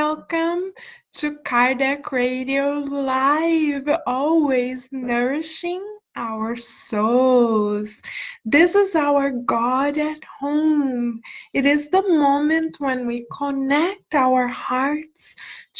welcome to Kardec Radio Live, always nourishing our souls. This is our God at home. It is the moment when we connect our hearts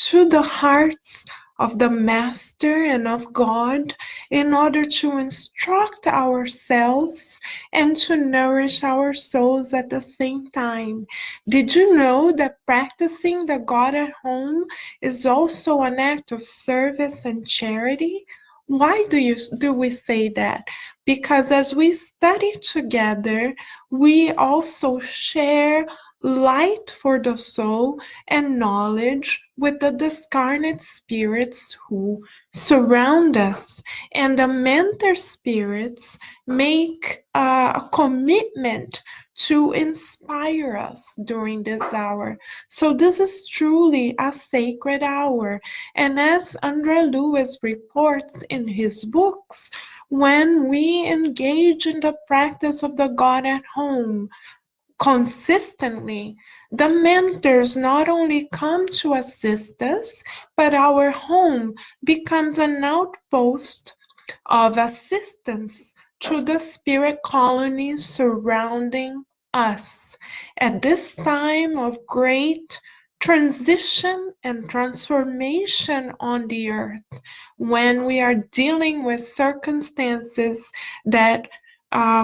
to the hearts of the Master and of God in order to instruct ourselves and to nourish our souls at the same time. Did you know that practicing the God at home is also an act of service and charity? Why do we say that? Because as we study together, we also share light for the soul and knowledge with the discarnate spirits who surround us. And the mentor spirits make a commitment to inspire us during this hour. So this is truly a sacred hour. And as André Lewis reports in his books, when we engage in the practice of the God at home consistently, the mentors not only come to assist us, but our home becomes an outpost of assistance to the spirit colonies surrounding us. At this time of great transition and transformation on the earth, when we are dealing with circumstances that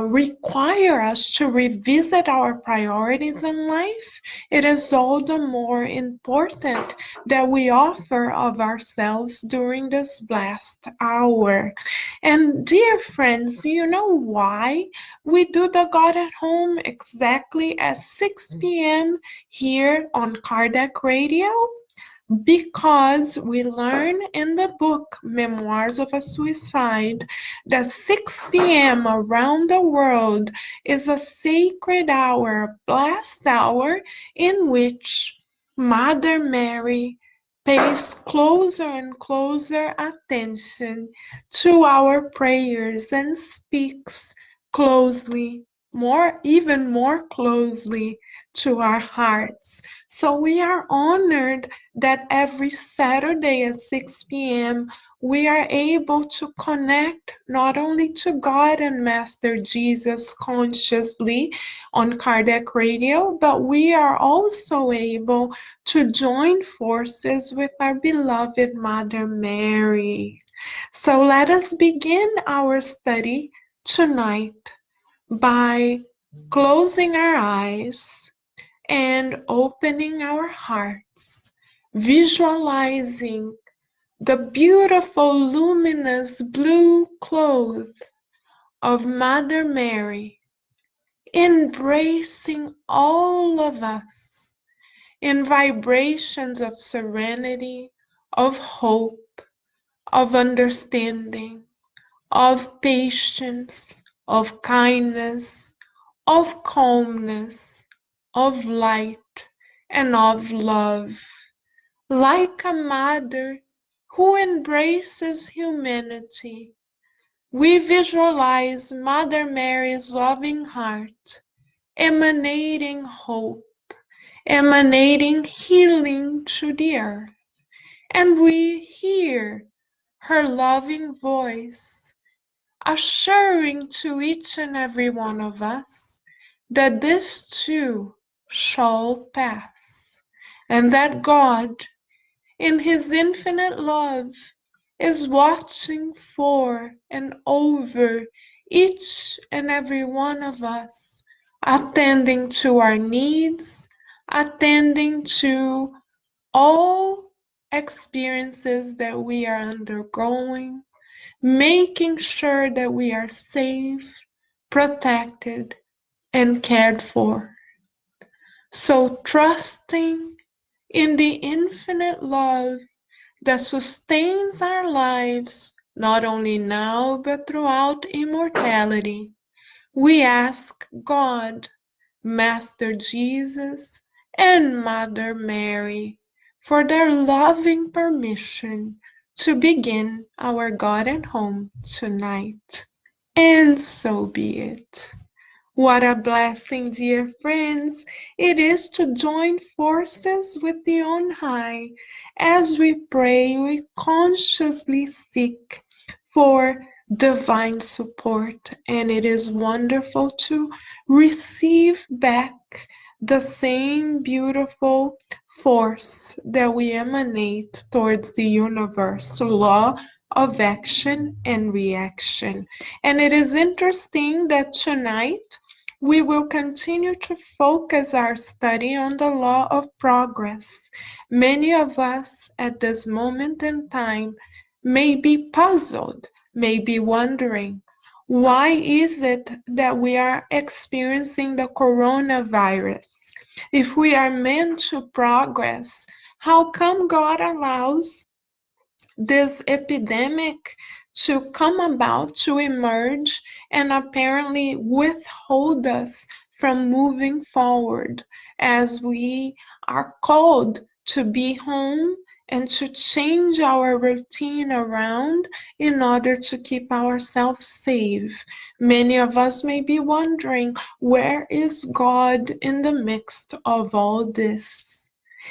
require us to revisit our priorities in life, it is all the more important that we offer of ourselves during this blessed hour. And dear friends, do you know why we do the God at Home exactly at 6 p.m. here on Kardec Radio? Because we learn in the book Memoirs of a Suicide that 6 p.m. around the world is a sacred hour, a blessed hour, in which Mother Mary pays closer and closer attention to our prayers and speaks closely, even more closely to our hearts. So we are honored that every Saturday at 6 p.m. we are able to connect not only to God and Master Jesus consciously on Kardec Radio, but we are also able to join forces with our beloved Mother Mary. So let us begin our study tonight by closing our eyes and opening our hearts, visualizing the beautiful luminous blue clothes of Mother Mary, embracing all of us in vibrations of serenity, of hope, of understanding, of patience, of kindness, of calmness, of light, and of love, like a mother who embraces humanity. We visualize Mother Mary's loving heart, emanating hope, emanating healing to the earth, and we hear her loving voice, assuring to each and every one of us that this too shall pass, and that God, in His infinite love, is watching for and over each and every one of us, attending to our needs, attending to all experiences that we are undergoing, making sure that we are safe, protected, and cared for. So trusting in the infinite love that sustains our lives, not only now but throughout immortality, we ask God, Master Jesus, and Mother Mary for their loving permission to begin our God at Home tonight. And so be it. What a blessing, dear friends, it is to join forces with the On High. As we pray, we consciously seek for divine support, and it is wonderful to receive back the same beautiful force that we emanate towards the universe, law of action and reaction. And it is interesting that tonight we will continue to focus our study on the law of progress. Many of us at this moment in time may be puzzled, may be wondering, why is it that we are experiencing the coronavirus? If we are meant to progress, how come God allows this epidemic to come about, to emerge, and apparently withhold us from moving forward as we are called to be home and to change our routine around in order to keep ourselves safe. Many of us may be wondering, where is God in the midst of all this?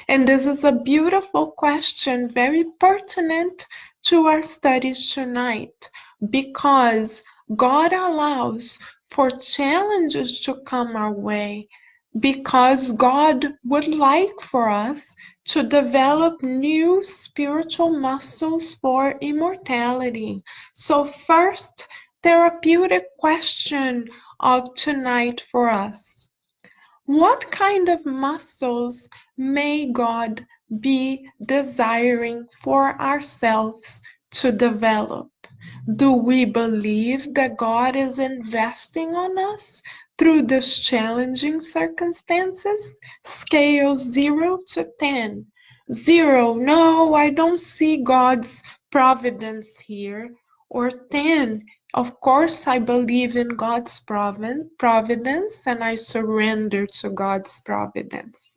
And this is a beautiful question, very pertinent to our studies tonight, because God allows for challenges to come our way, because God would like for us to develop new spiritual muscles for immortality. So, first therapeutic question of tonight for us: what kind of muscles may God be desiring for ourselves to develop? Do we believe that God is investing on us through these challenging circumstances? Scale 0 to 10. 0, no, I don't see God's providence here. Or 10, of course, I believe in God's providence and I surrender to God's providence.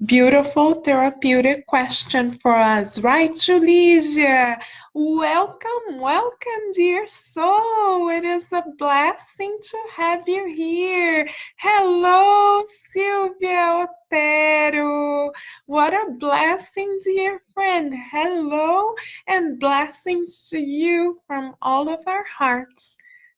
Beautiful therapeutic question for us, right, Julisia? Welcome, welcome, dear soul. It is a blessing to have you here. Hello, Silvia Otero. What a blessing, dear friend. Hello, and blessings to you from all of our hearts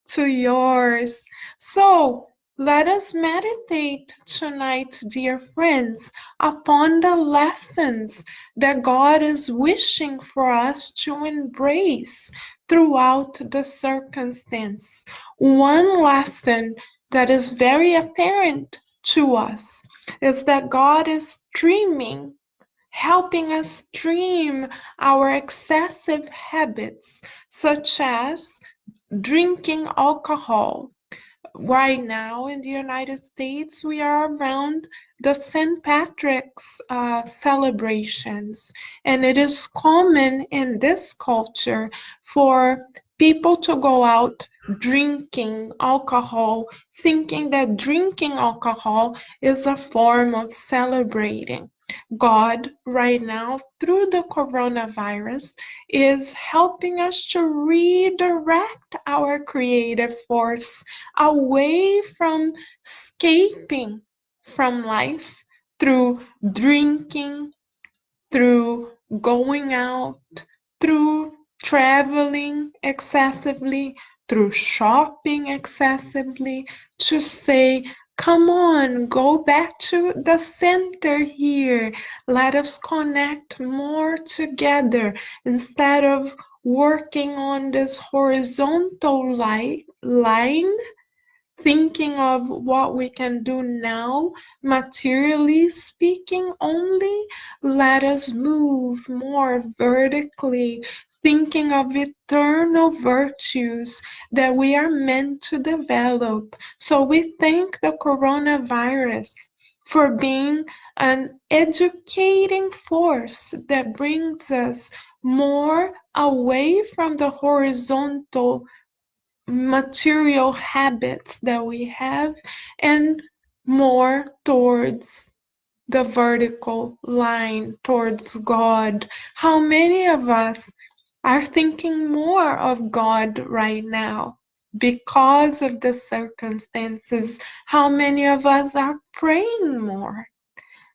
to yours. So, let us meditate tonight, dear friends, upon the lessons that God is wishing for us to embrace throughout the circumstance. One lesson that is very apparent to us is that God is dreaming, helping us dream our excessive habits, such as drinking alcohol. Right now in the United States, we are around the St. Patrick's celebrations, and it is common in this culture for people to go out drinking alcohol, thinking that drinking alcohol is a form of celebrating. God, right now, through the coronavirus, is helping us to redirect our creative force away from escaping from life through drinking, through going out, through traveling excessively, through shopping excessively, to say, come on, go back to the center here. Let us connect more together instead of working on this horizontal line, thinking of what we can do now, materially speaking only. Let us move more vertically, thinking of eternal virtues that we are meant to develop. So we thank the coronavirus for being an educating force that brings us more away from the horizontal material habits that we have and more towards the vertical line, towards God. How many of us are thinking more of God right now? because of the circumstances. How many of us are praying more?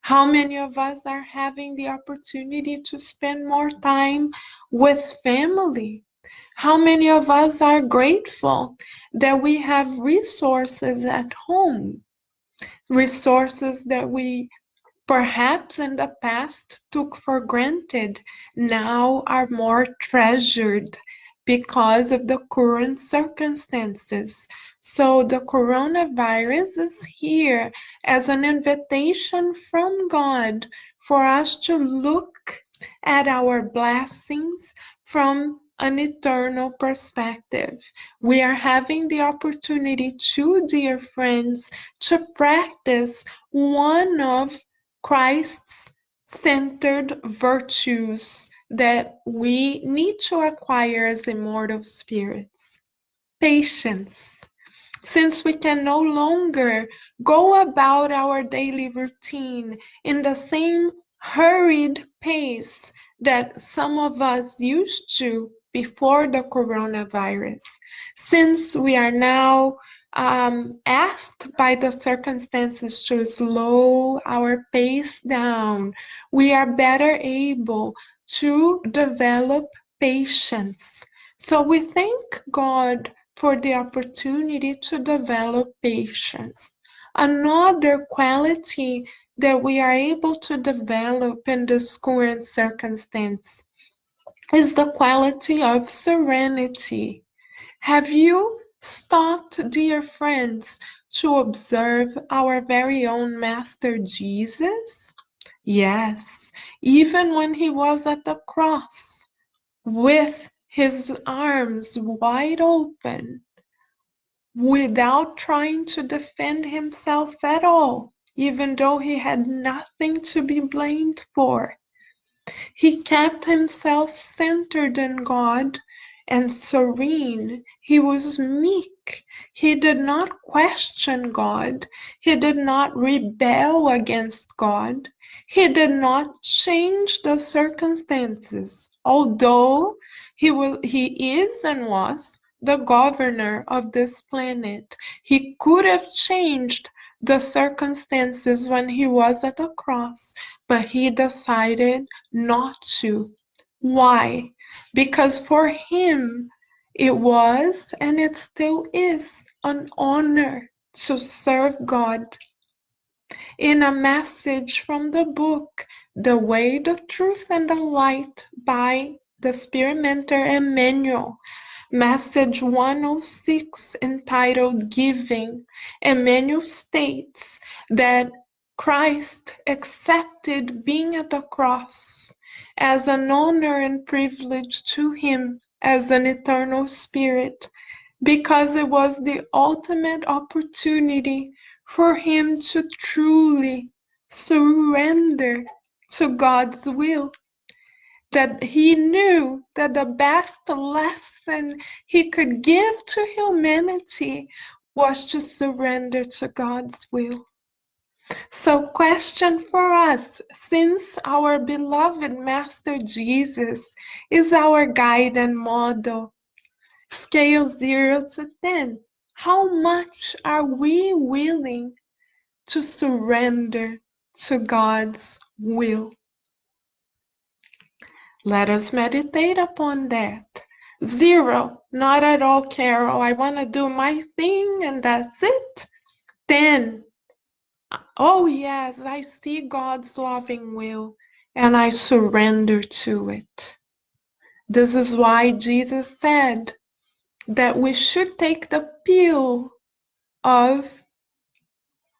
How many of us are having the opportunity to spend more time with family? How many of us are grateful that we have resources at home, resources that we perhaps in the past took for granted, now are more treasured because of the current circumstances. So the coronavirus is here as an invitation from God for us to look at our blessings from an eternal perspective. We are having the opportunity to, dear friends, to practice one of Christ's centered virtues that we need to acquire as immortal spirits. Patience. Since we can no longer go about our daily routine in the same hurried pace that some of us used to before the coronavirus, since we are now asked by the circumstances to slow our pace down, we are better able to develop patience. So we thank God for the opportunity to develop patience. Another quality that we are able to develop in this current circumstance is the quality of serenity. Have you stopped, dear friends, to observe our very own Master Jesus? Yes, even when he was at the cross, with his arms wide open, without trying to defend himself at all, even though he had nothing to be blamed for. He kept himself centered in God and serene. He was meek. He did not question God. He did not rebel against God. He did not change the circumstances, although he is and was the governor of this planet. He could have changed the circumstances when he was at the cross, but he decided not to. Why? Because for him it was and it still is an honor to serve God. In a message from the book The Way, the Truth, and the Light by the Spirit Mentor Emmanuel, message 106 entitled Giving, Emmanuel states that Christ accepted being at the cross as an honor and privilege to him as an eternal spirit, because it was the ultimate opportunity for him to truly surrender to God's will. That he knew that the best lesson he could give to humanity was to surrender to God's will. So, question for us, since our beloved Master Jesus is our guide and model, scale 0 to 10, how much are we willing to surrender to God's will? Let us meditate upon that. 0, not at all, Carol. I want to do my thing and that's it. 10, oh yes, I see God's loving will and I surrender to it. This is why Jesus said that we should take the pill of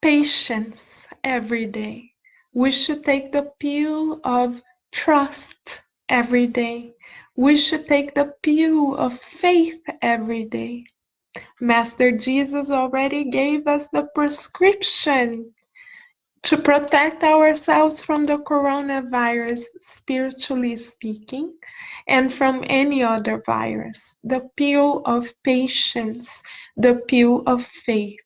patience every day. We should take the pill of trust every day. We should take the pill of faith every day. Master Jesus already gave us the prescription to protect ourselves from the coronavirus, spiritually speaking, and from any other virus. The pill of patience, the pill of faith,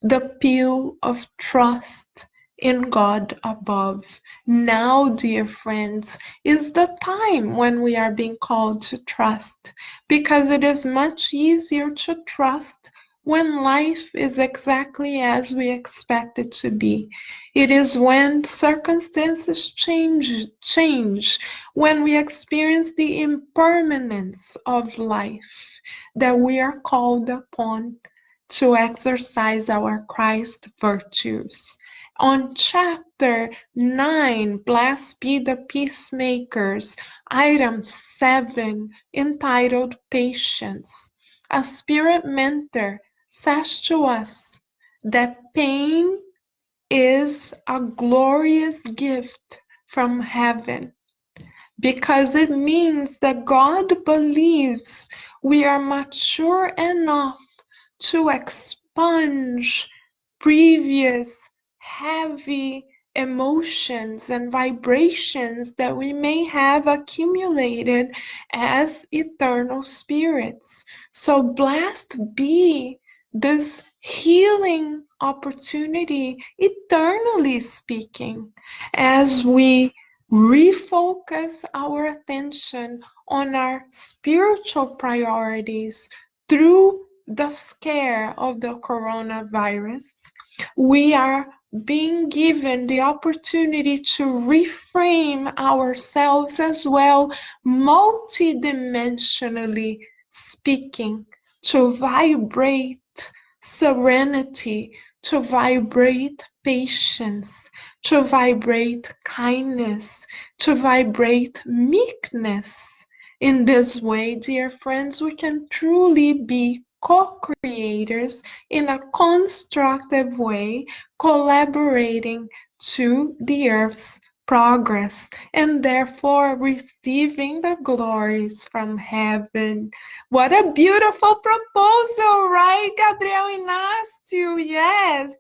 the pill of trust, in God above. Now, dear friends, is the time when we are being called to trust, because it is much easier to trust when life is exactly as we expect it to be. It is when circumstances change, when we experience the impermanence of life, that we are called upon to exercise our Christ virtues. On chapter 9, Blessed be the Peacemakers, item 7, entitled Patience, a spirit mentor says to us that pain is a glorious gift from heaven, because it means that God believes we are mature enough to expunge previous heavy emotions and vibrations that we may have accumulated as eternal spirits. So blessed be this healing opportunity, eternally speaking, as we refocus our attention on our spiritual priorities through the scare of the coronavirus. We are being given the opportunity to reframe ourselves as well, multidimensionally speaking, to vibrate serenity, to vibrate patience, to vibrate kindness, to vibrate meekness. In this way, dear friends, we can truly be co-creators in a constructive way, collaborating to the earth's progress, and therefore receiving the glories from heaven. What a beautiful proposal, right, Gabriel Inácio? Yes,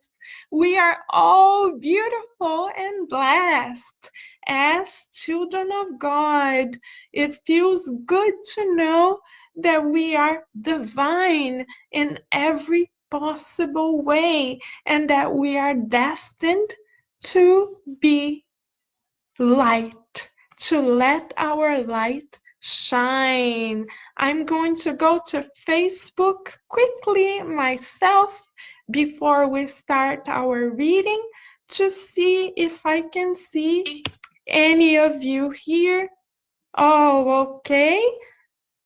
we are all beautiful and blessed as children of God. It feels good to know that we are divine in every possible way, and that we are destined to be light, to let our light shine. I'm going to go to Facebook quickly myself before we start our reading to see if I can see any of you here. Oh, okay.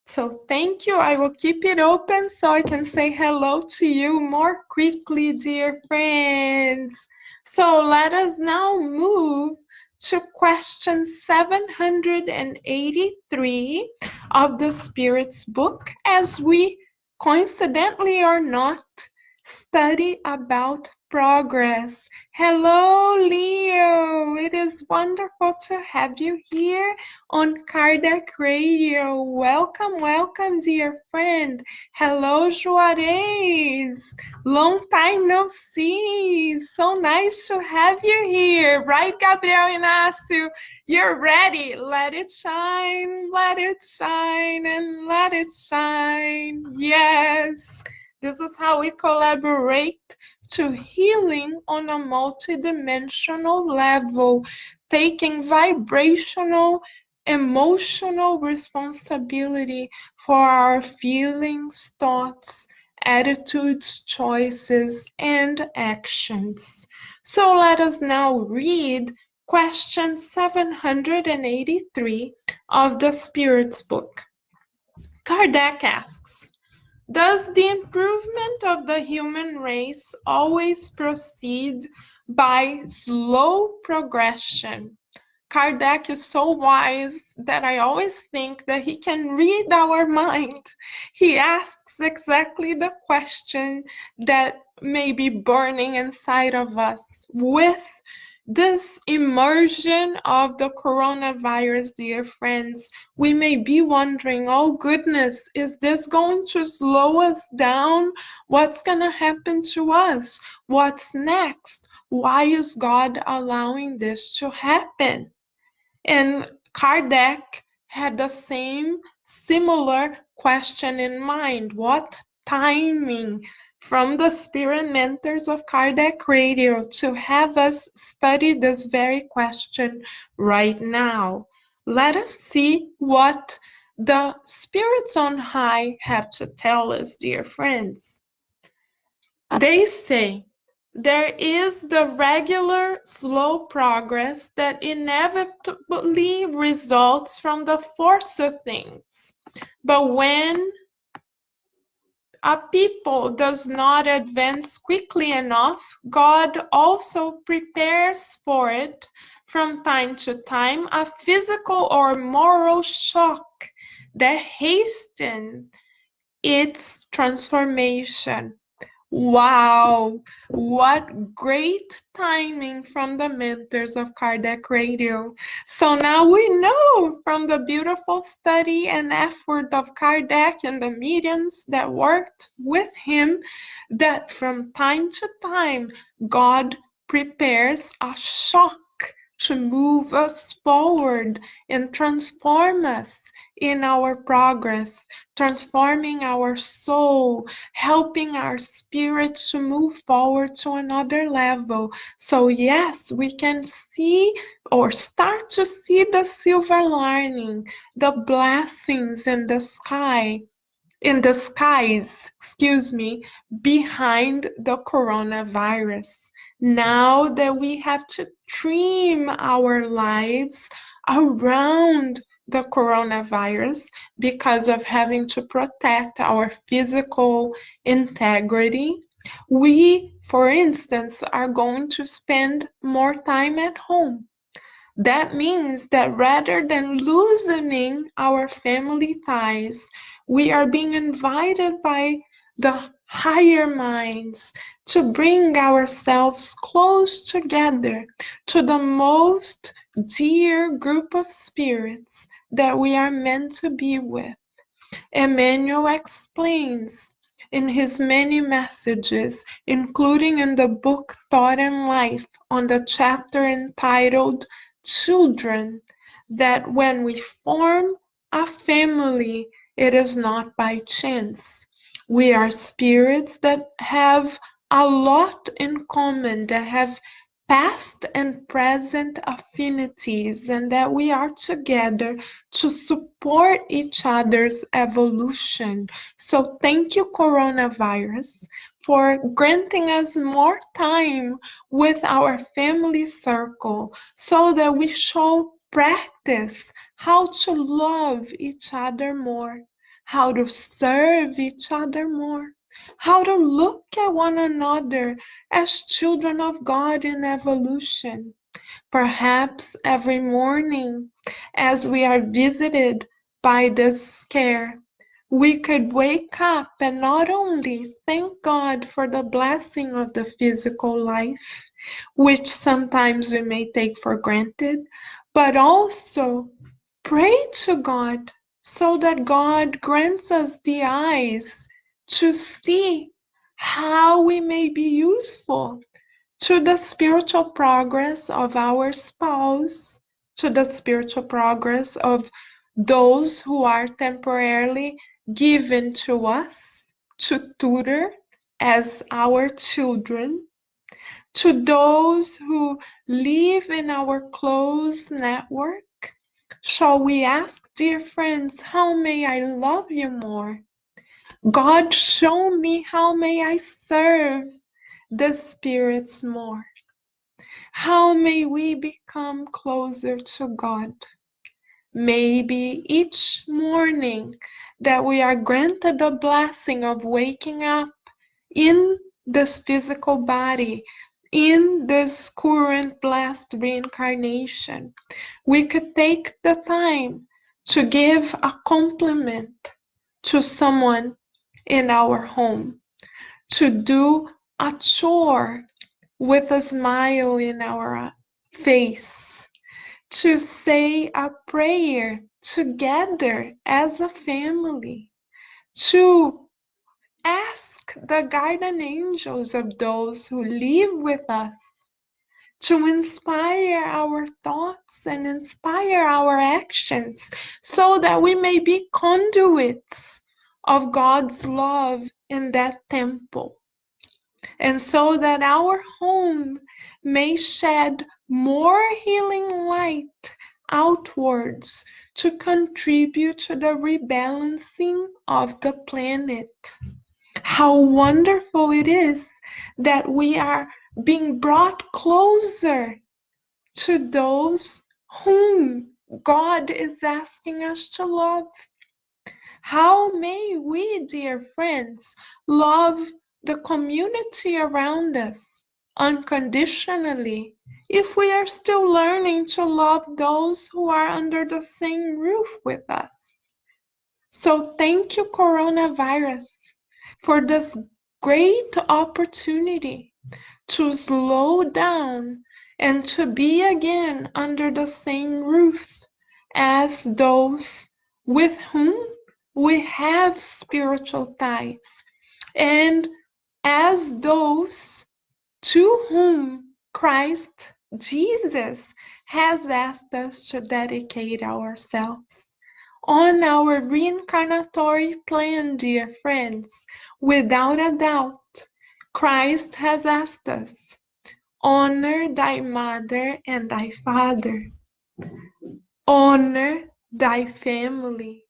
So thank you. I will keep it open so I can say hello to you more quickly, dear friends. So let us now move to question 783 of the Spirit's book, as we, coincidentally or not, study about progress. Hello, Leo. It is wonderful to have you here on Kardec Radio. Welcome, welcome, dear friend. Hello, Juarez. Long time no see. So nice to have you here. Right, Gabriel Inácio? You're ready. Let it shine, and let it shine. Yes. This is how we collaborate to healing on a multidimensional level, taking vibrational, emotional responsibility for our feelings, thoughts, attitudes, choices, and actions. So let us now read question 783 of the Spirit's book. Kardec asks, does the improvement of the human race always proceed by slow progression? Kardec is so wise that I always think that he can read our mind. He asks exactly the question that may be burning inside of us. With this immersion of the coronavirus, dear friends, we may be wondering, oh goodness, is this going to slow us down? What's going to happen to us? What's next? Why is God allowing this to happen? And Kardec had the same similar question in mind. What timing from the spirit mentors of Kardec Radio to have us study this very question right now. Let us see what the spirits on high have to tell us, dear friends. They say there is the regular slow progress that inevitably results from the force of things. But when a people does not advance quickly enough, God also prepares for it from time to time a physical or moral shock that hastens its transformation. Wow, what great timing from the mentors of Kardec Radio. So now we know from the beautiful study and effort of Kardec and the mediums that worked with him that from time to time God prepares a shock to move us forward and transform us in our progress, transforming our soul, helping our spirit to move forward to another level. So, yes, we can see or start to see the silver lining, the blessings in the skies, behind the coronavirus. Now that we have to trim our lives around the coronavirus because of having to protect our physical integrity, we, for instance, are going to spend more time at home. That means that rather than loosening our family ties, we are being invited by the higher minds to bring ourselves close together to the most dear group of spirits that we are meant to be with. Emmanuel explains in his many messages, including in the book Thought and Life, on the chapter entitled Children, that when we form a family, it is not by chance. We are spirits that have a lot in common, that have past and present affinities, and that we are together to support each other's evolution. So thank you, coronavirus, for granting us more time with our family circle so that we shall practice how to love each other more, how to serve each other more, how to look at one another as children of God in evolution. Perhaps every morning, as we are visited by this scare, we could wake up and not only thank God for the blessing of the physical life, which sometimes we may take for granted, but also pray to God so that God grants us the eyes to see how we may be useful to the spiritual progress of our spouse, to the spiritual progress of those who are temporarily given to us to tutor as our children, to those who live in our close network. Shall we ask, dear friends, how may I love you more? God, show me how may I serve the spirits more. How may we become closer to God? Maybe each morning that we are granted the blessing of waking up in this physical body, in this current blessed reincarnation, we could take the time to give a compliment to someone in our home, to do a chore with a smile in our face, to say a prayer together as a family, to ask the guardian angels of those who live with us to inspire our thoughts and inspire our actions so that we may be conduits of God's love in that temple. and so that our home may shed more healing light outwards to contribute to the rebalancing of the planet. How wonderful it is that we are being brought closer to those whom God is asking us to love. How may we, dear friends, love the community around us unconditionally if we are still learning to love those who are under the same roof with us? So thank you, coronavirus, for this great opportunity to slow down and to be again under the same roofs as those with whom we have spiritual ties, and as those to whom Christ Jesus has asked us to dedicate ourselves. On our reincarnatory plan, dear friends, without a doubt, Christ has asked us, honor thy mother and thy father, honor thy family,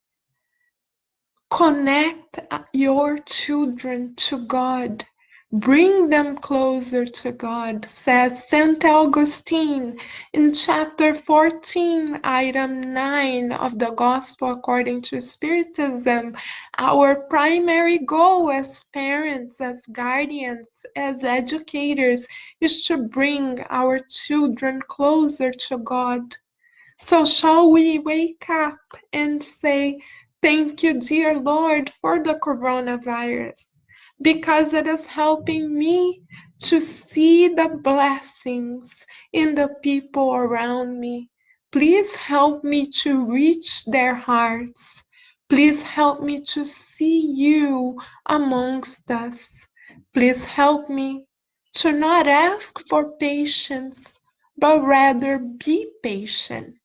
connect your children to God. Bring them closer to God, says St. Augustine in chapter 14, item 9 of the Gospel according to Spiritism. Our primary goal as parents, as guardians, as educators is to bring our children closer to God. So shall we wake up and say, thank you, dear Lord, for the coronavirus, because it is helping me to see the blessings in the people around me. Please help me to reach their hearts. Please help me to see you amongst us. Please help me to not ask for patience, but rather be patient.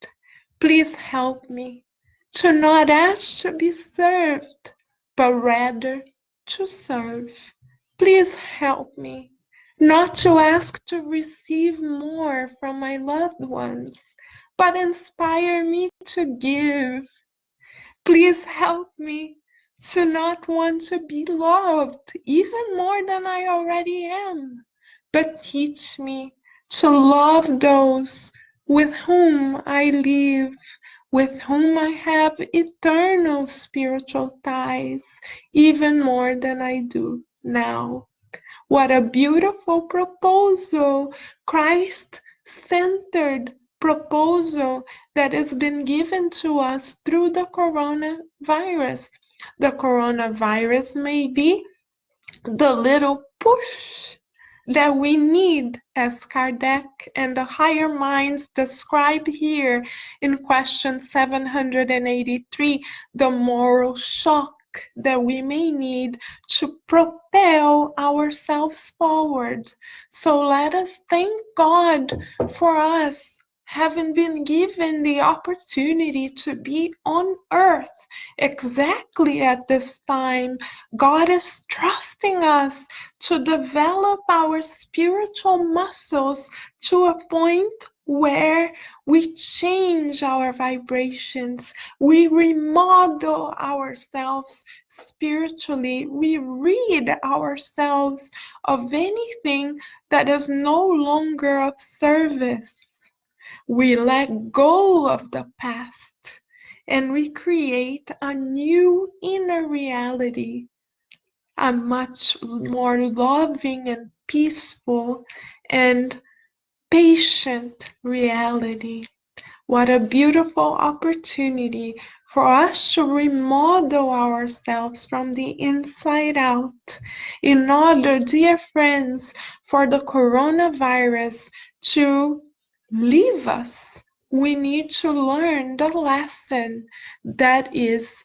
Please help me to not ask to be served, but rather to serve. Please help me not to ask to receive more from my loved ones, but inspire me to give. Please help me to not want to be loved even more than I already am, but teach me to love those with whom I live, with whom I have eternal spiritual ties, even more than I do now. What a beautiful proposal, Christ-centered proposal that has been given to us through the coronavirus. The coronavirus may be the little push that we need, as Kardec and the higher minds describe here in question 783, the moral shock that we may need to propel ourselves forward. So let us thank God for us having been given the opportunity to be on earth exactly at this time. God is trusting us to develop our spiritual muscles to a point where we change our vibrations, we remodel ourselves spiritually, we rid ourselves of anything that is no longer of service. We let go of the past and we create a new inner reality, a much more loving and peaceful and patient reality. What a beautiful opportunity for us to remodel ourselves from the inside out in order, dear friends, for the coronavirus to leave us. We need to learn the lesson that is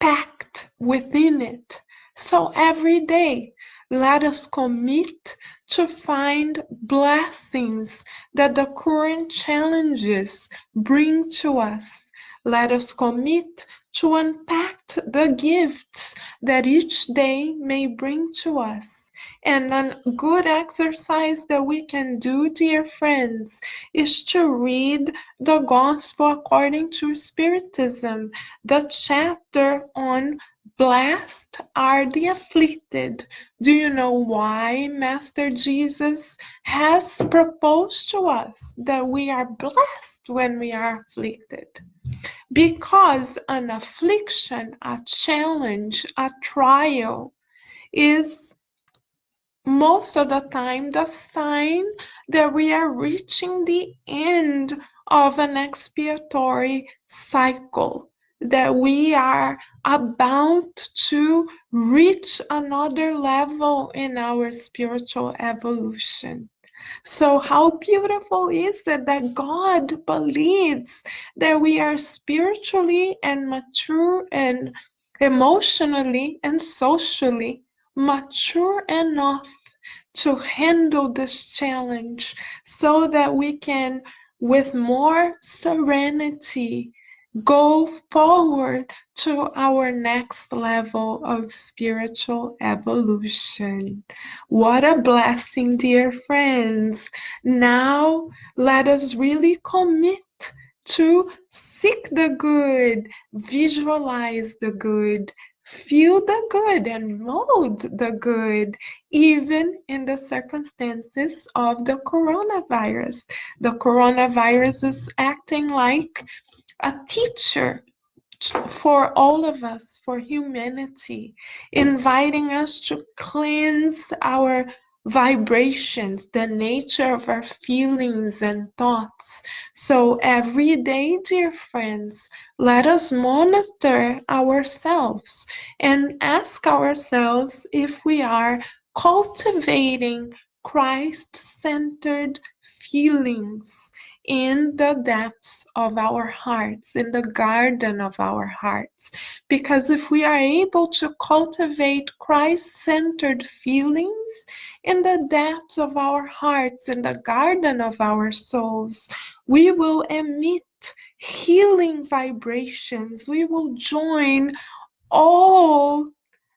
packed within it. So every day, let us commit to find blessings that the current challenges bring to us. Let us commit to unpack the gifts that each day may bring to us And a good exercise that we can do, dear friends, is to read the Gospel according to Spiritism, the chapter on Blessed are the afflicted. Do you know why Master Jesus has proposed to us that we are blessed when we are afflicted? Because an affliction, a challenge, a trial is most of the time the sign that we are reaching the end of an expiatory cycle, that we are about to reach another level in our spiritual evolution. So, how beautiful is it that God believes that we are spiritually and mature and emotionally and socially mature enough to handle this challenge so that we can, with more serenity, go forward to our next level of spiritual evolution. What a blessing, dear friends. Now let us really commit to seek the good, visualize the good, feel the good, and mold the good, even in the circumstances of the coronavirus. The coronavirus is acting like a teacher for all of us, for humanity, inviting us to cleanse our vibrations, the nature of our feelings and thoughts. So every day, dear friends, let us monitor ourselves and ask ourselves if we are cultivating Christ-centered feelings in the depths of our hearts, in the garden of our hearts. Because if we are able to cultivate Christ-centered feelings in the depths of our hearts, in the garden of our souls, we will emit healing vibrations. We will join all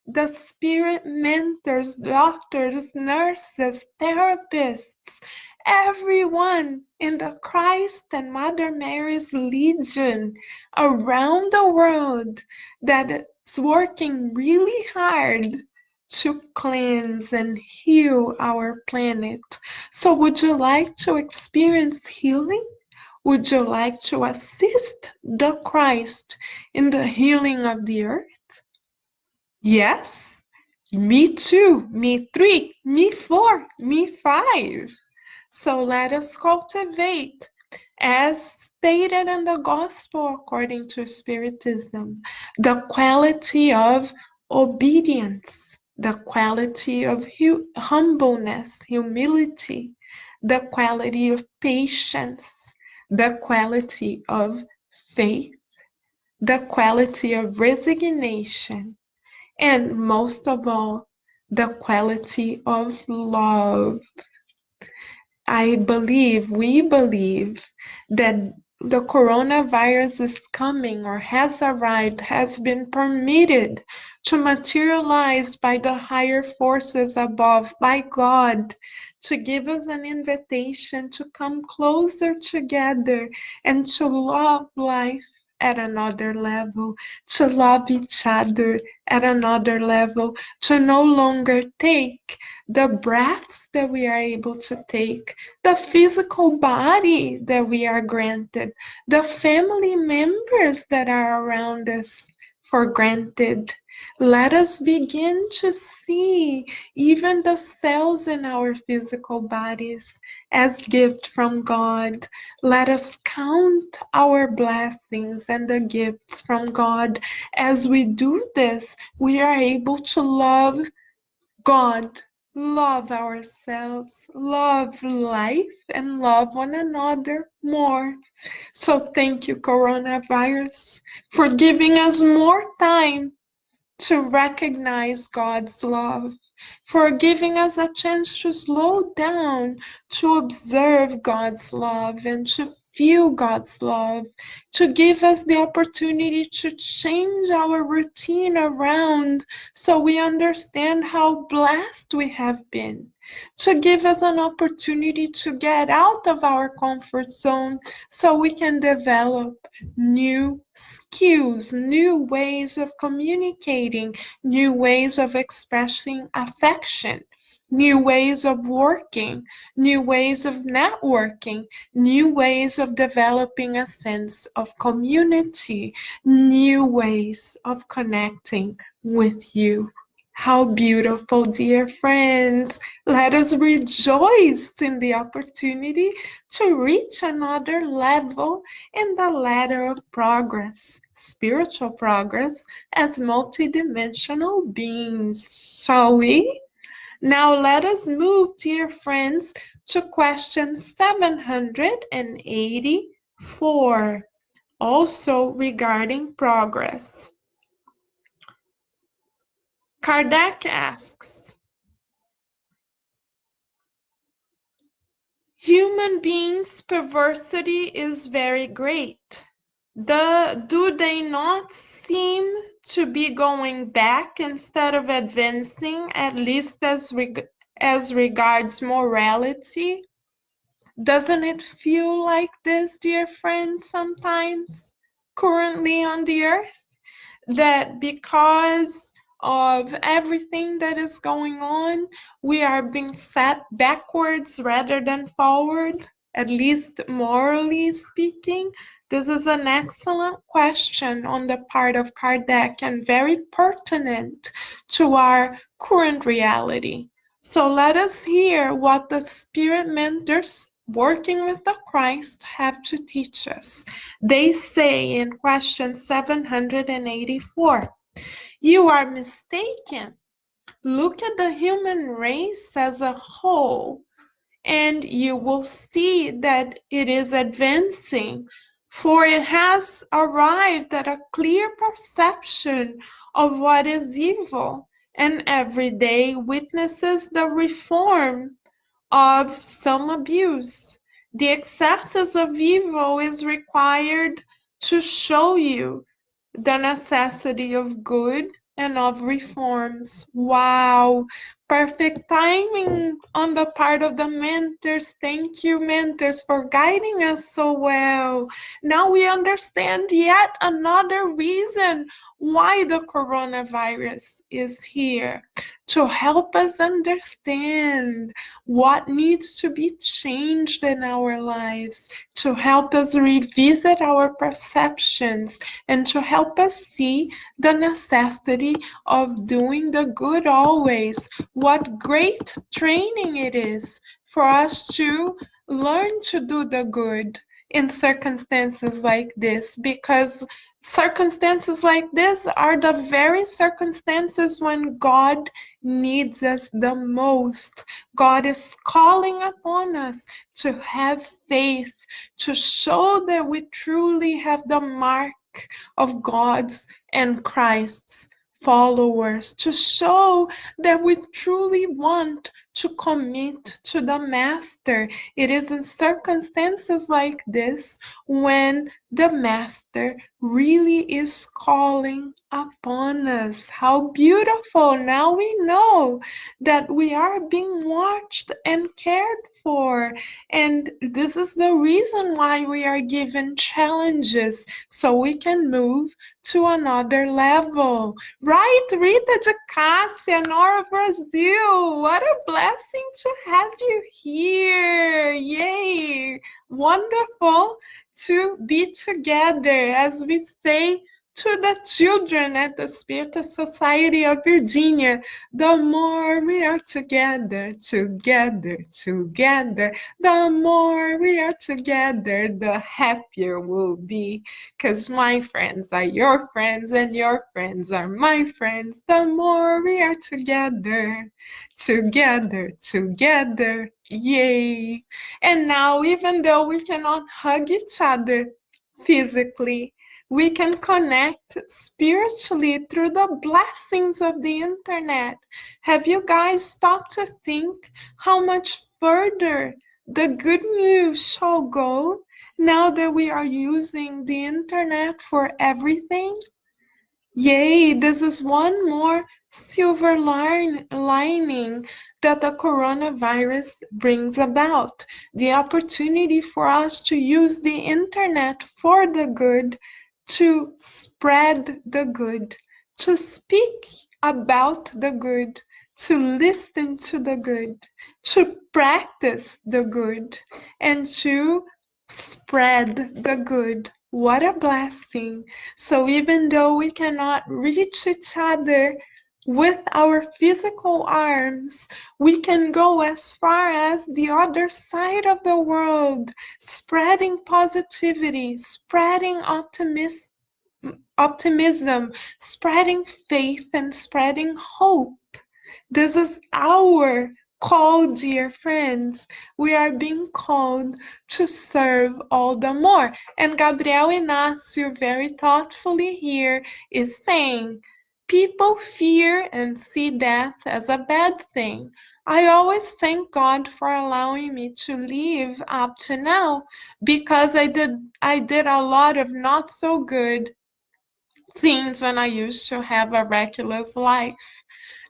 the spirit mentors, doctors, nurses, therapists, everyone in the Christ and Mother Mary's Legion around the world that is working really hard to cleanse and heal our planet. So, would you like to experience healing? Would you like to assist the Christ in the healing of the earth? Yes, me two, me three, me four, me five. So let us cultivate, as stated in the Gospel according to Spiritism, the quality of obedience, the quality of humbleness, humility, the quality of patience, the quality of faith, the quality of resignation, and most of all, the quality of love. We believe that the coronavirus is coming or has arrived, has been permitted to materialize by the higher forces above, by God, to give us an invitation to come closer together and to love life at another level, to love each other at another level, to no longer take the breaths that we are able to take, the physical body that we are granted, the family members that are around us for granted. Let us begin to see even the cells in our physical bodies as gift from God. Let us count our blessings and the gifts from God. As we do this, we are able to love God, love ourselves, love life, and love one another more. So thank you, coronavirus, for giving us more time to recognize God's love, for giving us a chance to slow down, to observe God's love and to feel God's love, to give us the opportunity to change our routine around so we understand how blessed we have been, to give us an opportunity to get out of our comfort zone so we can develop new skills, new ways of communicating, new ways of expressing affection, new ways of working, new ways of networking, new ways of developing a sense of community, new ways of connecting with you. How beautiful, dear friends. Let us rejoice in the opportunity to reach another level in the ladder of progress, spiritual progress, as multidimensional beings. Shall we? Now let us move, dear friends, to question 784, also regarding progress. Kardec asks, human beings' perversity is very great. Do they not seem to be going back instead of advancing, at least as regards morality? Doesn't it feel like this, dear friends, sometimes, currently on the earth? That because of everything that is going on, we are being set backwards rather than forward, at least morally speaking? This is an excellent question on the part of Kardec and very pertinent to our current reality. So let us hear what the spirit mentors working with the Christ have to teach us. They say in question 784, you are mistaken. Look at the human race as a whole, and you will see that it is advancing, for it has arrived at a clear perception of what is evil, and every day witnesses the reform of some abuse. The excesses of evil is required to show you the necessity of good and of reforms. Wow, perfect timing on the part of the mentors. Thank you, mentors, for guiding us so well. Now we understand yet another reason why the coronavirus is here, to help us understand what needs to be changed in our lives, to help us revisit our perceptions, and to help us see the necessity of doing the good always. What great training it is for us to learn to do the good in circumstances like this, because circumstances like this are the very circumstances when God needs us the most. God is calling upon us to have faith, to show that we truly have the mark of God's and Christ's followers, to show that we truly want to commit to the Master. It is in circumstances like this when the Master really is calling upon us. How beautiful! Now we know that we are being watched and cared for, and this is the reason why we are given challenges so we can move to another level. Right, Rita de Cássia, Nora Brazil. What a blessing to have you here. Yay. Wonderful to be together, as we say to the children at the Spirit Society of Virginia. The more we are together, together, together, the more we are together, the happier we'll be. Because my friends are your friends and your friends are my friends. The more we are together, together, together. Yay. And now, even though we cannot hug each other physically, We can connect spiritually through the blessings of the internet. Have you guys stopped to think how much further the good news shall go now that we are using the internet for everything? Yay, this is one more silver lining that the coronavirus brings about. The opportunity for us to use the internet for the good, to spread the good, to speak about the good, to listen to the good, to practice the good, and to spread the good. What a blessing. So even though we cannot reach each other with our physical arms, we can go as far as the other side of the world, spreading positivity, spreading optimism, spreading faith, and spreading hope. This is our call, dear friends. We are being called to serve all the more. And Gabriel Inácio, very thoughtfully here, is saying, people fear and see death as a bad thing. I always thank God for allowing me to live up to now because I did a lot of not so good things when I used to have a reckless life.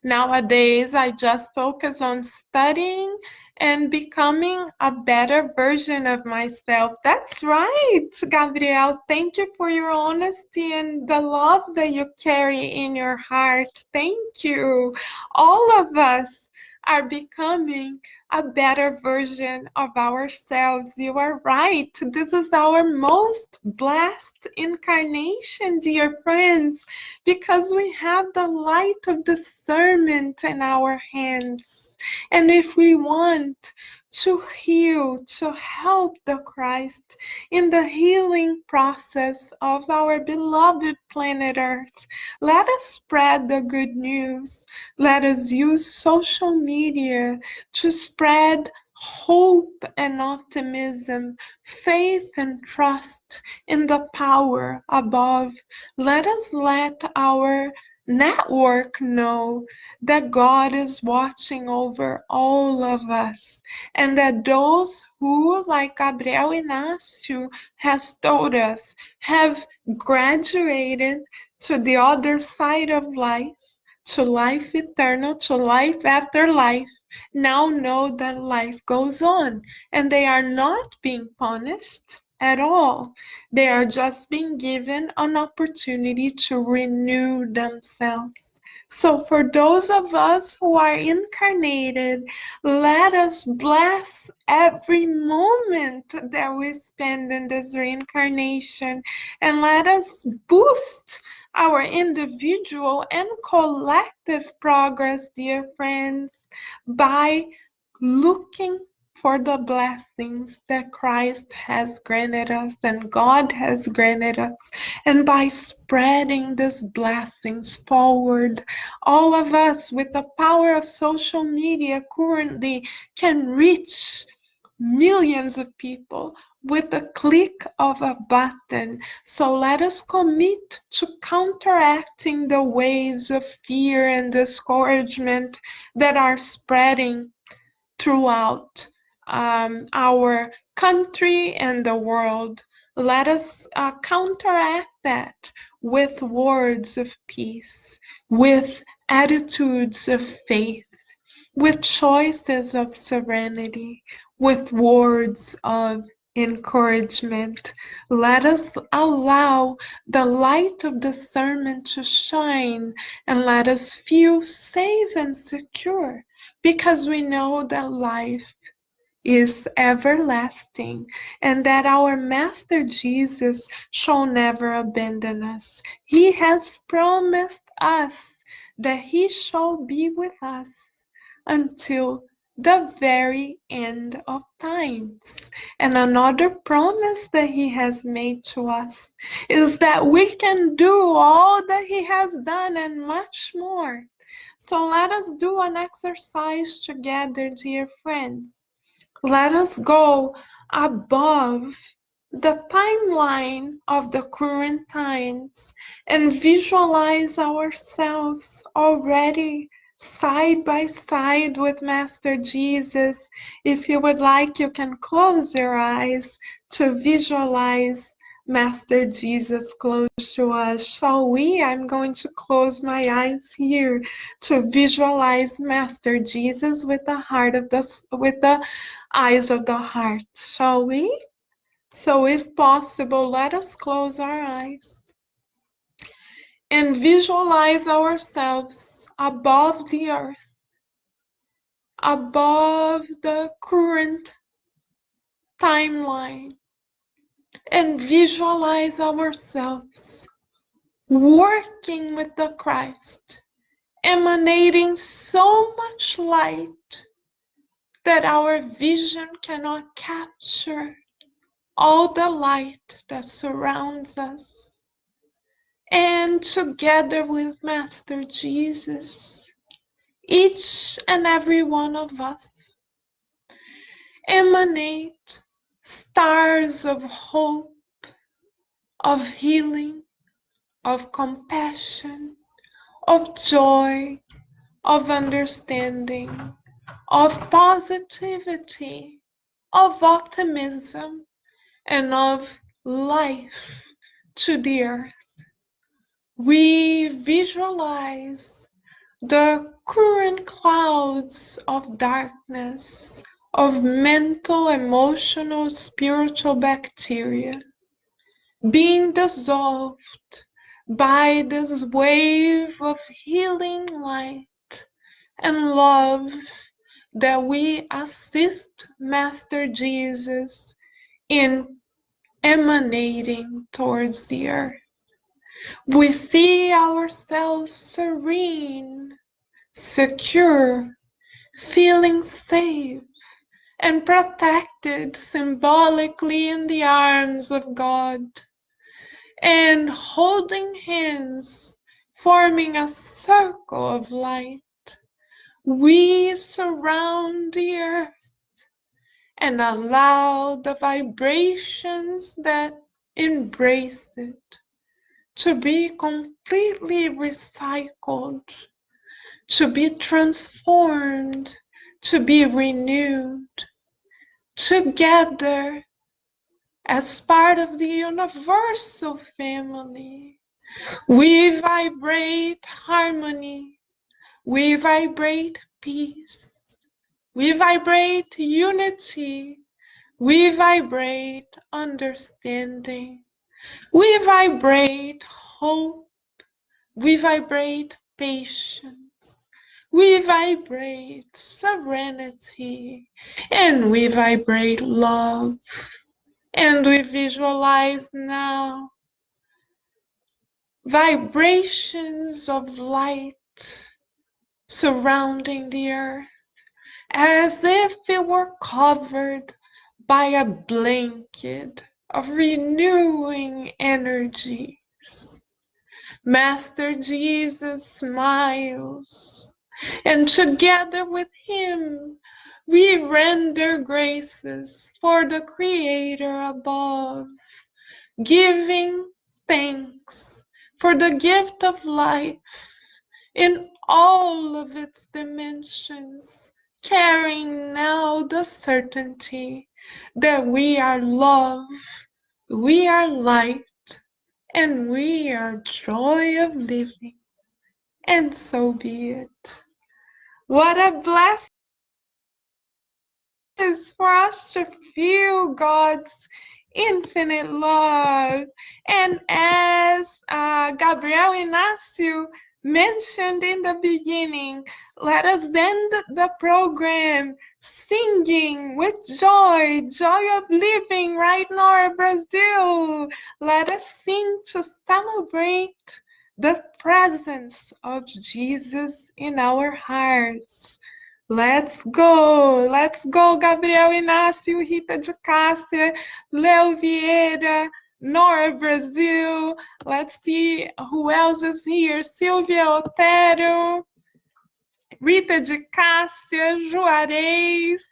Nowadays, I just focus on studying and becoming a better version of myself. That's right, Gabriel. Thank you for your honesty and the love that you carry in your heart. Thank you. All of us are becoming a better version of ourselves. You are right. This is our most blessed incarnation, dear friends, because we have the light of discernment in our hands. And if we want to heal, to help the Christ in the healing process of our beloved planet Earth, let us spread the good news. Let us use social media to spread hope and optimism, faith and trust in the power above. Let us let our network know that God is watching over all of us and that those who, like Gabriel Inácio has told us, have graduated to the other side of life, to life eternal, to life after life, now know that life goes on and they are not being punished at all. They are just being given an opportunity to renew themselves. So, for those of us who are incarnated, let us bless every moment that we spend in this reincarnation and let us boost our individual and collective progress, dear friends, by looking for the blessings that Christ has granted us and God has granted us, and by spreading these blessings forward. All of us, with the power of social media, currently can reach millions of people with the click of a button. So let us commit to counteracting the waves of fear and discouragement that are spreading throughout our country and the world. Let us counteract that with words of peace, with attitudes of faith, with choices of serenity, with words of encouragement. Let us allow the light of discernment to shine and let us feel safe and secure because we know that life is everlasting and that our Master Jesus shall never abandon us. He has promised us that He shall be with us until the very end of times. And another promise that He has made to us is that we can do all that He has done and much more. So let us do an exercise together, dear friends. Let us go above the timeline of the current times and visualize ourselves already side by side with Master Jesus. If you would like, you can close your eyes to visualize Master Jesus close to us. Shall we? I'm going to close my eyes here to visualize Master Jesus with the eyes of the heart. Shall we? So if possible, let us close our eyes and visualize ourselves above the earth, above the current timeline, and visualize ourselves working with the Christ, emanating so much light that our vision cannot capture all the light that surrounds us. And together with Master Jesus, each and every one of us emanate stars of hope, of healing, of compassion, of joy, of understanding, of positivity, of optimism, and of life to the earth. We visualize the current clouds of darkness, of mental, emotional, spiritual bacteria being dissolved by this wave of healing light and love that we assist Master Jesus in emanating towards the earth. We see ourselves serene, secure, feeling safe and protected symbolically in the arms of God, and holding hands, forming a circle of light. We surround the earth and allow the vibrations that embrace it to be completely recycled, to be transformed, to be renewed, together as part of the universal family. We vibrate harmony, we vibrate peace, we vibrate unity, we vibrate understanding, we vibrate hope, we vibrate patience, we vibrate serenity, and we vibrate love. And we visualize now vibrations of light surrounding the earth as if it were covered by a blanket of renewing energies. Master Jesus smiles, and together with him we render graces for the Creator above, giving thanks for the gift of life in all of its dimensions, carrying now the certainty that we are love, we are light, and we are joy of living. And so be it. What a blessing it is for us to feel God's infinite love. And as Gabriel Inácio mentioned in the beginning, let us end the program singing with joy, joy of living right now, Brazil. Let us sing to celebrate the presence of Jesus in our hearts. Let's go, Gabriel Inácio, Rita de Cássia, Leo Vieira, Nora Brazil. Let's see who else is here. Silvia Otero, Rita de Cássia, Juarez,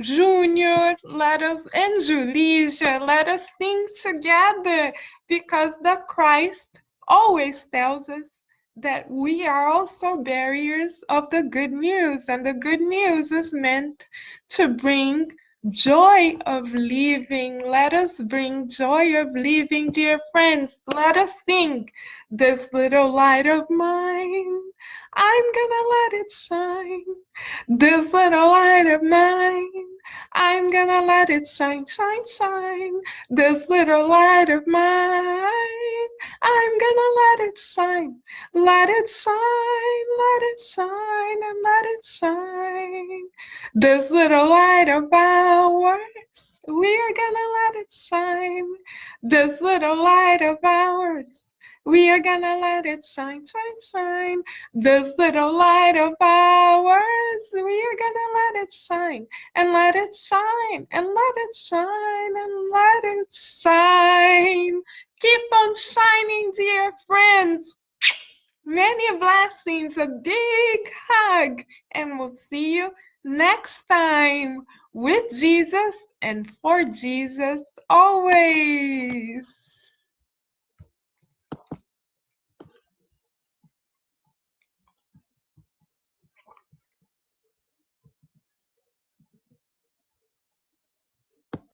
Junior, let us, and Julicia, let us sing together because the Christ always tells us that we are also bearers of the good news, and the good news is meant to bring joy of living. Let us bring joy of living, dear friends. Let us sing this little light of mine. I'm gonna let it shine. This little light of mine, I'm gonna let it shine, shine, shine. This little light of mine, I'm gonna let it shine, let it shine, let it shine, and let it shine. This little light of ours, we're gonna let it shine. This little light of ours, we are gonna let it shine, shine, shine. This little light of ours, we are gonna let it shine and let it shine and let it shine and let it shine. Keep on shining, dear friends. Many blessings, a big hug, and we'll see you next time with Jesus and for Jesus always.